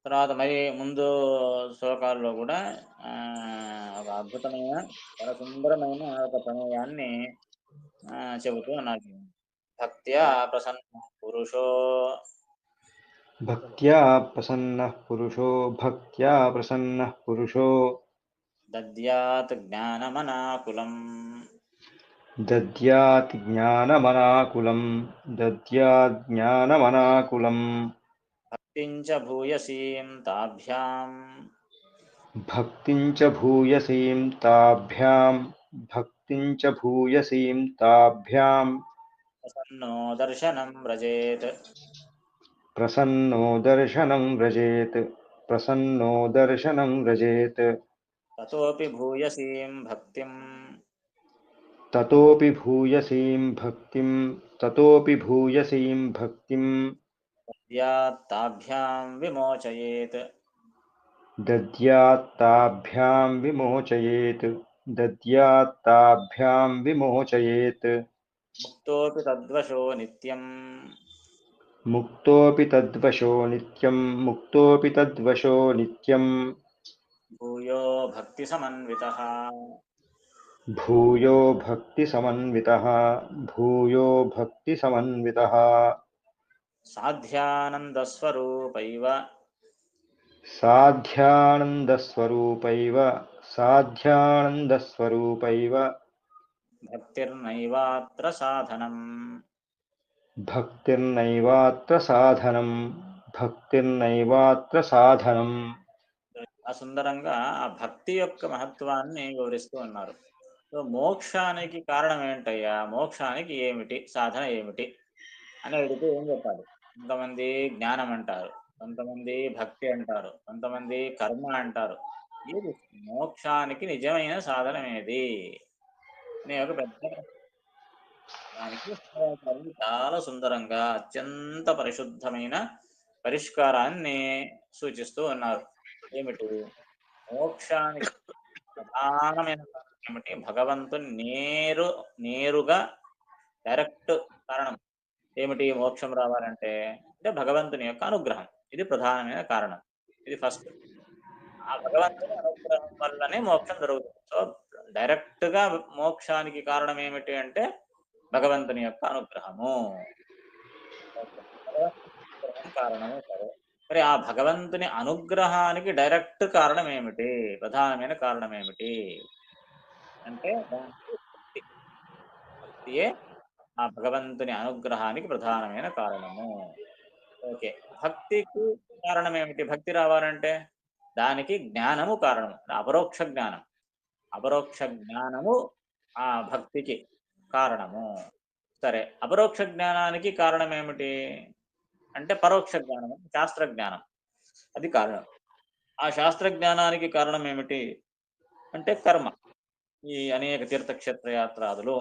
తర్వాత మరి ముందు శ్లోకాల్లో కూడా ఒక అద్భుతమైన చాలా సుందరమైన ఒక ప్రమేయాన్ని చెబుతూ ఉన్నారు. భక్త్యా ప్రసన్న పురుషో భక్త్యా ప్రసన్నః పురుషో భక్త్యా ప్రసన్నః పురుషో దద్యాత్ జ్ఞానమనాకులం దద్యాత్ జ్ఞానమనాకులం దద్యాత్ జ్ఞానమనాకులం భక్తిం చ భూయసీం తాభ్యాం భక్తిం చ భూయసీం తాభ్యాం భక్తిం చ భూయసీం తాభ్యాం ప్రసన్నో దర్శనం వ్రజేత్ ప్రసన్నో దర్శనం వ్రజేత్ ప్రసన్నో దర్శనం వ్రజేత్ తతోపి భూయసీం భక్తిం తతోపి భూయసీం భక్తిం తతోపి భూయసీం భక్తిం దద్యాత్ తాభ్యాం విమోచయేత్ దద్యాత్ తాభ్యాం విమోచయేత్ దద్యాత్ తాభ్యాం విమోచయేత్ ముక్తోపి తద్వశో నిత్యం ముక్తోపి తద్వశో నిత్యం ముక్తోపి తద్వశో నిత్యం భూయో భక్తి సమన్వితః భూయో భక్తి సమన్వితః భూయో భక్తి సమన్వితః సాధ్యానందస్వరూపైవ సాధ్యానందస్వరూపైవ సాధ్యానందస్వరూపైవ భక్తిర్నైవాత్ర సాధనం భక్తిర్నైవాత్ర సాధనం భక్తిర్నైవాత్ర సాధనం సుందరంగా ఆ భక్తి యొక్క మహత్వాన్ని వివరిస్తూ ఉన్నారు. సో మోక్షానికి కారణం ఏంటయ్యా, మోక్షానికి ఏమిటి సాధన ఏమిటి అని అడిగితే ఏం చెప్పాలి? కొంతమంది జ్ఞానం అంటారు, కొంతమంది భక్తి అంటారు, కొంతమంది కర్మ అంటారు. ఏది మోక్షానికి నిజమైన సాధన ఏది అనే ఒక పెద్ద దానికి చాలా సుందరంగా అత్యంత పరిశుద్ధమైన పరిష్కారాన్ని సూచిస్తూ ఉన్నారు. ఏమిటి? మోక్షానికి ప్రధానమైన కారణం ఏమిటి? భగవంతుని నేరుగా డైరెక్ట్ కారణం ఏమిటి? మోక్షం రావాలంటే అంటే భగవంతుని యొక్క అనుగ్రహం. ఇది ప్రధానమైన కారణం. ఇది ఫస్ట్. ఆ భగవంతుని అనుగ్రహం వల్లనే మోక్షం జరుగుతుంది. సో డైరెక్ట్ గా మోక్షానికి కారణం ఏమిటి అంటే భగవంతుని యొక్క అనుగ్రహము. కారణము సరే. మరి ఆ భగవంతుని అనుగ్రహానికి డైరెక్ట్ కారణం ఏమిటి? ప్రధానమైన కారణం ఏమిటి అంటే భక్తియే ఆ భగవంతుని అనుగ్రహానికి ప్రధానమైన కారణము. ఓకే. భక్తికి కారణం ఏమిటి? భక్తి రావాలంటే దానికి జ్ఞానము కారణము. అపరోక్ష జ్ఞానం. అపరోక్ష జ్ఞానము ఆ భక్తికి కారణము. సరే, అపరోక్ష జ్ఞానానికి కారణం ఏమిటి అంటే పరోక్ష జ్ఞానం, శాస్త్ర జ్ఞానం. అది కారణం. ఆ శాస్త్ర జ్ఞానానికి కారణం ఏమిటి అంటే కర్మ. ఈ అనేక తీర్థక్షేత్ర యాత్రాదులు,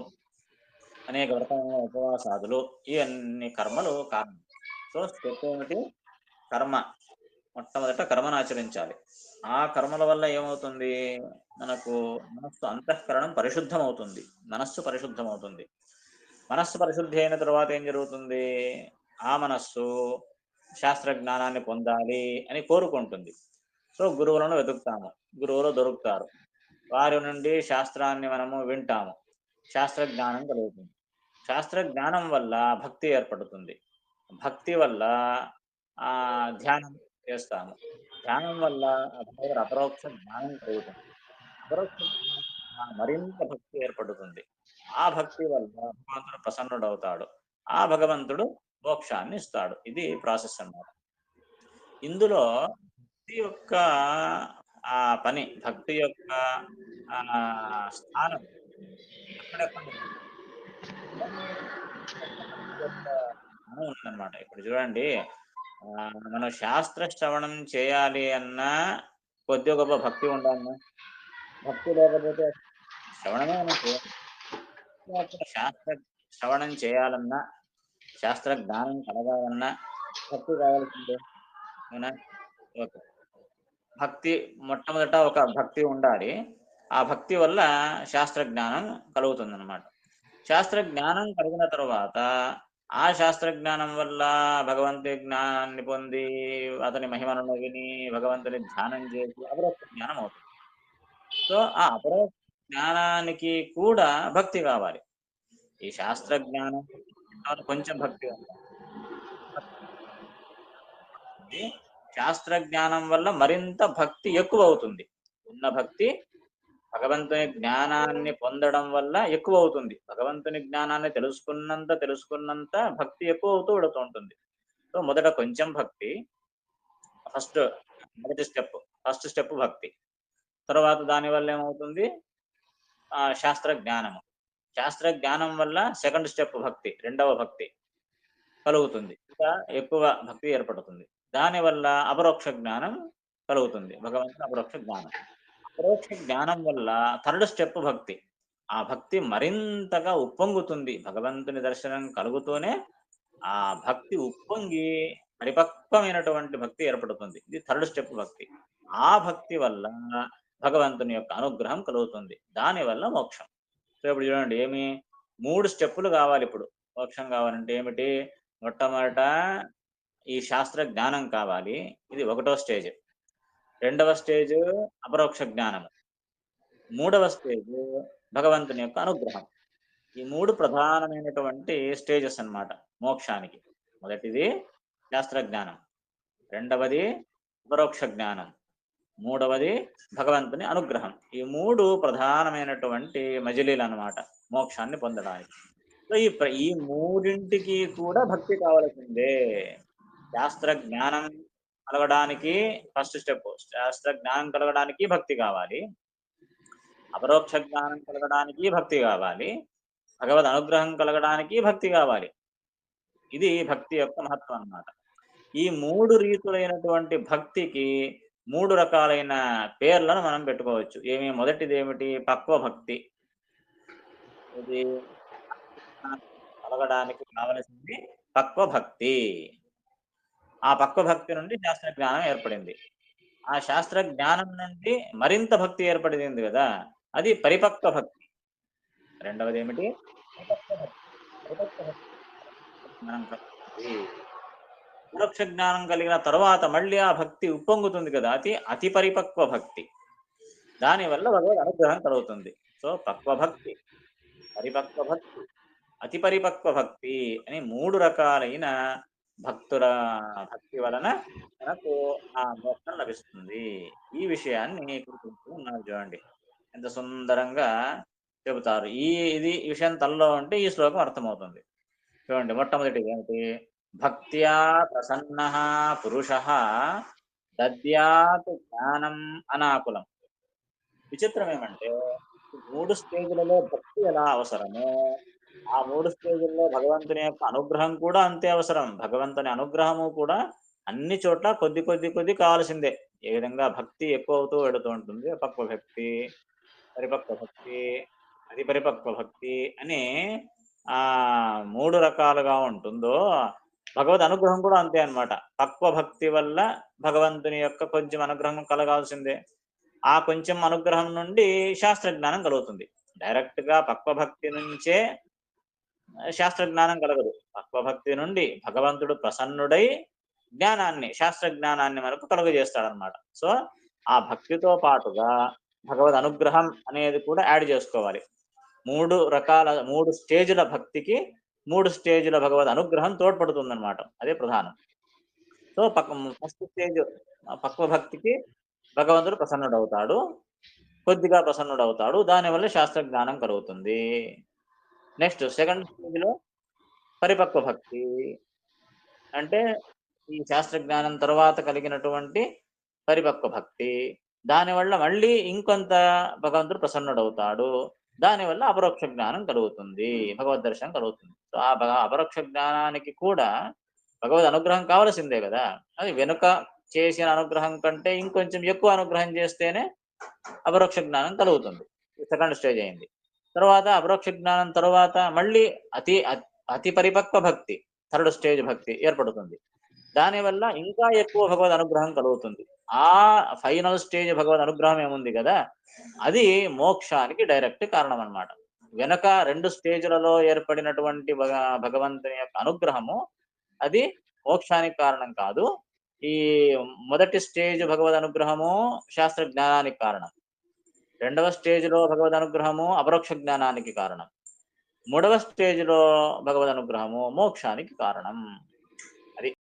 అనేక వ్రతమైన ఉపవాసాదులు, ఈ అన్ని కర్మలు కారణం. సో స్టెప్ ఏమిటి? కర్మ. మొట్టమొదట కర్మను ఆచరించాలి. ఆ కర్మల వల్ల ఏమవుతుంది? మనకు మనస్సు అంతఃకరణం పరిశుద్ధమవుతుంది. మనస్సు పరిశుద్ధమవుతుంది. మనస్సు పరిశుద్ధి అయిన తర్వాత ఏం జరుగుతుంది? ఆ మనస్సు శాస్త్ర జ్ఞానాన్ని పొందాలి అని కోరుకుంటుంది. సో గురువులను వెతుకుతాము, గురువులు దొరుకుతారు, వారి నుండి శాస్త్రాన్ని మనము వింటాము, శాస్త్ర జ్ఞానం కలుగుతుంది. శాస్త్ర జ్ఞానం వల్ల భక్తి ఏర్పడుతుంది. భక్తి వల్ల ధ్యానం చేస్తాము. ధ్యానం వల్ల అపరోక్ష జ్ఞానం కలుగుతుంది. అపరోక్ష జ్ఞానం వల్ల మరింత భక్తి ఏర్పడుతుంది. ఆ భక్తి వల్ల భగవంతుడు ప్రసన్నుడవుతాడు. ఆ భగవంతుడు మోక్షాన్ని ఇస్తాడు. ఇది ప్రాసెస్ అన్నమాట. ఇందులో భక్తి యొక్క ఆ పని, భక్తి యొక్క స్థానం ఎక్కడెక్కడ ఉందన్నమాట. ఇప్పుడు చూడండి, మనం శాస్త్ర శ్రవణం చేయాలి అన్నా కొద్ది గొప్ప భక్తి ఉండాలన్నా. భక్తి లేకపోతే శ్రవణమే అనుకో, శాస్త్ర శ్రవణం చేయాలన్నా, శాస్త్ర జ్ఞానం కలగాలన్నా భక్తి కావాల్సిందే. అవునా? ఓకే. భక్తి మొట్టమొదట ఒక భక్తి ఉండాలి. ఆ భక్తి వల్ల శాస్త్ర జ్ఞానం కలుగుతుందన్నమాట. శాస్త్ర జ్ఞానం కలిగిన తర్వాత ఆ శాస్త్రజ్ఞానం వల్ల భగవంతుని జ్ఞానాన్ని పొంది అతని మహిమలను విని భగవంతుని ధ్యానం చేసి అపరోక్ష జ్ఞానం అవుతుంది. సో ఆ అపరోక్ష జ్ఞానానికి కూడా భక్తి కావాలి. ఈ శాస్త్ర జ్ఞానం కొంచెం భక్తి ఉండాలి. శాస్త్ర జ్ఞానం వల్ల మరింత భక్తి ఎక్కువ అవుతుంది. ఉన్న భక్తి భగవంతుని జ్ఞానాన్ని పొందడం వల్ల ఎక్కువ అవుతుంది. భగవంతుని జ్ఞానాన్ని తెలుసుకున్నంత భక్తి ఎక్కువ అవుతూ వెళుతూ ఉంటుంది. సో మొదట కొంచెం భక్తి, ఫస్ట్ మొదటి ఫస్ట్ స్టెప్ భక్తి. తర్వాత దాని వల్ల ఏమవుతుంది? శాస్త్ర జ్ఞానము. శాస్త్ర జ్ఞానం వల్ల సెకండ్ స్టెప్ భక్తి, రెండవ భక్తి కలుగుతుంది. ఇంకా ఎక్కువ భక్తి ఏర్పడుతుంది. దానివల్ల అపరోక్ష జ్ఞానం కలుగుతుంది. భగవంతుని అపరోక్ష జ్ఞానం. అపరోక్ష జ్ఞానం వల్ల థర్డ్ స్టెప్ భక్తి. ఆ భక్తి మరింతగా ఉప్పొంగుతుంది. భగవంతుని దర్శనం కలుగుతూనే ఆ భక్తి ఉప్పొంగి పరిపక్వమైనటువంటి భక్తి ఏర్పడుతుంది. ఇది థర్డ్ స్టెప్ భక్తి. ఆ భక్తి వల్ల భగవంతుని యొక్క అనుగ్రహం కలుగుతుంది. దానివల్ల మోక్షం. సో ఇప్పుడు చూడండి, ఏమి 3 స్టెప్పులు కావాలి ఇప్పుడు. మోక్షం కావాలంటే ఏమిటి? మొట్టమొదట ఈ శాస్త్ర జ్ఞానం కావాలి. ఇది 1వ స్టేజ్. 2వ స్టేజ్ అపరోక్ష జ్ఞానము. 3వ స్టేజ్ భగవంతుని యొక్క అనుగ్రహం. ఈ 3 ప్రధానమైనటువంటి స్టేజెస్ అన్నమాట మోక్షానికి. మొదటిది శాస్త్ర జ్ఞానం, రెండవది అపరోక్ష జ్ఞానం, మూడవది భగవంతుని అనుగ్రహం. ఈ 3 ప్రధానమైనటువంటి మజిలీలు అన్నమాట మోక్షాన్ని పొందడానికి. సో ఈ మూడింటికి కూడా భక్తి కావాల్సిందే. శాస్త్ర జ్ఞానం కలగడానికి ఫస్ట్ స్టెప్. శాస్త్ర జ్ఞానం కలగడానికి భక్తి కావాలి. అపరోక్ష జ్ఞానం కలగడానికి భక్తి కావాలి. భగవద్ అనుగ్రహం కలగడానికి భక్తి కావాలి. ఇది భక్తి యొక్క మహత్వం అన్నమాట. ఈ 3 రీతులైనటువంటి భక్తికి 3 రకాలైన పేర్లను మనం పెట్టుకోవచ్చు. మొదటిది ఏమిటి? పక్వ భక్తి. ఇది కలగడానికి కావలసింది పక్వ భక్తి. ఆ పక్వ భక్తి నుండి శాస్త్ర జ్ఞానం ఏర్పడింది. ఆ శాస్త్ర జ్ఞానం నుండి మరింత భక్తి ఏర్పడింది కదా, అది పరిపక్వ భక్తి. రెండవది ఏమిటి? పరిపక్వ భక్తి. పరిపక్వ భక్తి అపరోక్ష జ్ఞానం కలిగిన తర్వాత మళ్ళీ ఆ భక్తి ఉప్పొంగుతుంది కదా, అతి పరిపక్వ భక్తి. దానివల్ల భగవద్ అనుగ్రహం కలుగుతుంది. సో పక్వ భక్తి, పరిపక్వ భక్తి, అతి పరిపక్వ భక్తి అని 3 రకాలైన భక్తుల భక్తి వలన మనకు ఆ మోక్షం లభిస్తుంది. ఈ విషయాన్ని ఉన్నారు చూడండి, ఎంత సుందరంగా చెబుతారు. ఈ విషయం తనలో ఉంటే ఈ శ్లోకం అర్థమవుతుంది. చూడండి, మొట్టమొదటిది ఏమిటి? భక్త్యా ప్రసన్న పురుష దద్యాత్ జ్ఞానం అనాకులం. విచిత్రం ఏమంటే 3 స్టేజ్లలో భక్తి ఎలా అవసరమో ఆ 3 స్టేజ్ల్లో భగవంతుని యొక్క అనుగ్రహం కూడా అంతే అవసరం. భగవంతుని అనుగ్రహము కూడా అన్ని చోట్ల కొద్ది కావాల్సిందే. ఏ విధంగా భక్తి ఎక్కువ అవుతూ వెళుతూ ఉంటుంది, పక్వ భక్తి, పరిపక్వ భక్తి, అతి పరిపక్వ భక్తి అని 3 రకాలుగా ఉంటుందో భగవద్ అనుగ్రహం కూడా అంతే అన్నమాట. పక్వ భక్తి వల్ల భగవంతుని యొక్క కొంచెం అనుగ్రహం కలగాల్సిందే. ఆ కొంచెం అనుగ్రహం నుండి శాస్త్ర జ్ఞానం కలుగుతుంది. డైరెక్ట్ గా పక్వ భక్తి నుంచే శాస్త్ర జ్ఞానం కలగదు. పక్వ భక్తి నుండి భగవంతుడు ప్రసన్నుడై శాస్త్ర జ్ఞానాన్ని మనకు కలుగజేస్తాడనమాట. సో ఆ భక్తితో పాటుగా భగవద్ అనుగ్రహం అనేది కూడా యాడ్ చేసుకోవాలి. 3 స్టేజ్ల భక్తికి 3 స్టేజ్ల భగవద్ అనుగ్రహం తోడ్పడుతుందన్నమాట. అదే ప్రధానం. సో ఫస్ట్ స్టేజ్ పక్వ భక్తికి భగవంతుడు ప్రసన్నుడవుతాడు, కొద్దిగా ప్రసన్నుడవుతాడు, దానివల్ల శాస్త్ర జ్ఞానం కలుగుతుంది. నెక్స్ట్ సెకండ్ స్టేజ్ లో పరిపక్వ భక్తి అంటే ఈ శాస్త్ర జ్ఞానం తర్వాత కలిగినటువంటి పరిపక్వ భక్తి. దానివల్ల మళ్ళీ ఇంకొంత భగవంతుడు ప్రసన్నుడవుతాడు, దానివల్ల అపరోక్ష జ్ఞానం కలుగుతుంది, భగవద్ దర్శనం కలుగుతుంది. సో ఆ అపరోక్ష జ్ఞానానికి కూడా భగవద్ అనుగ్రహం కావలసిందే కదా. అది వెనుక చేసిన అనుగ్రహం కంటే ఇంకొంచెం ఎక్కువ అనుగ్రహం చేస్తేనే అపరోక్ష జ్ఞానం కలుగుతుంది. సెకండ్ స్టేజ్ అయింది. తర్వాత అపరోక్ష జ్ఞానం తర్వాత మళ్ళీ అతి పరిపక్వ భక్తి, థర్డ్ స్టేజ్ భక్తి ఏర్పడుతుంది. దానివల్ల ఇంకా ఎక్కువ భగవద్ అనుగ్రహం కలుగుతుంది. ఆ ఫైనల్ స్టేజ్ భగవద్ అనుగ్రహం ఏముంది కదా, అది మోక్షానికి డైరెక్ట్ కారణం అన్నమాట. వెనక 2 స్టేజ్‌లలో ఏర్పడినటువంటి భగవంతుని యొక్క అనుగ్రహము అది మోక్షానికి కారణం కాదు. ఈ మొదటి స్టేజ్ భగవద్ అనుగ్రహము శాస్త్ర జ్ఞానానికి కారణం. రెండవ స్టేజ్‌లో భగవద్ అనుగ్రహము అపరోక్ష జ్ఞానానికి కారణం. మూడవ స్టేజ్‌లో భగవద్ అనుగ్రహము మోక్షానికి కారణం.